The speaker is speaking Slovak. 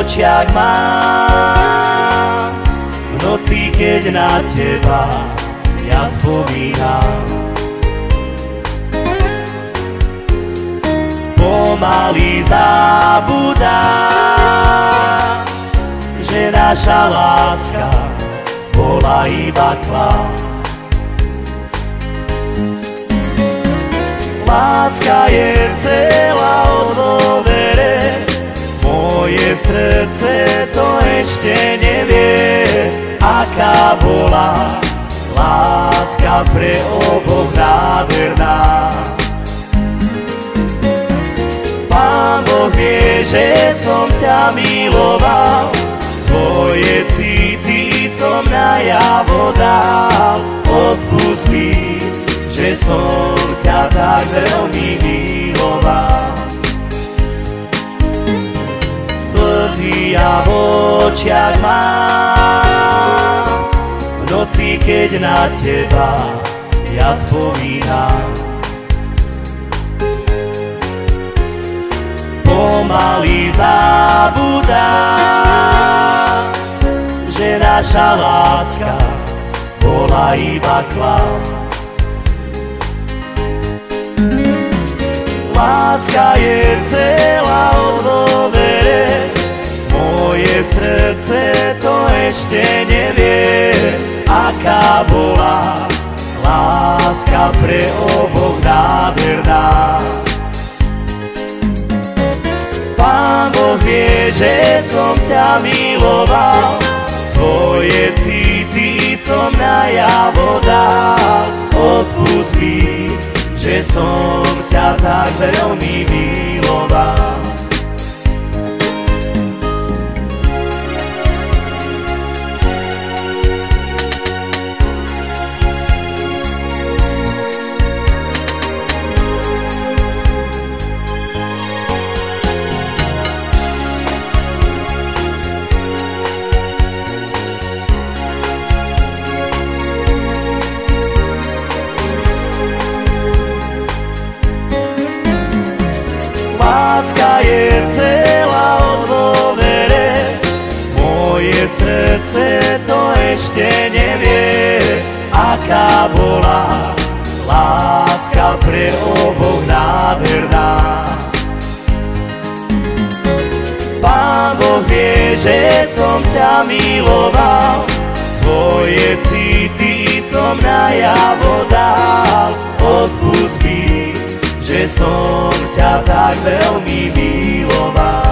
očiach mám, v noci, keď na teba ja spomínam. Pomaly zabudám, že naša láska bola iba klám. Láska je celá o dôvere, moje srdce to ešte nevie, aká bola láska pre oboch nádherná. Pán Boh vie, že som ťa miloval, svoje city som najavo dal. Odpusť mi, že som ťa tak veľmi miloval. Slzy ja v očiach mám, v noci, keď na teba ja spomínam. Pomaly zabudám, že naša láska bola iba klám. Láska je celá o dôvere, moje srdce to ešte nevie, aká bola láska pre oboch nádherná. Pán Boh vie, že som ťa miloval, svoje city som najavo dal. Odpusť mi, že som ťa tak veľmi miloval. Láska je celá o dôvere, moje srdce to ešte nevie, aká bola láska pre oboch nádherná. Pán Boh vie, že som ťa miloval, svoje city som najavo dal. Odpusť mi, že som ťa tak veľmi miloval.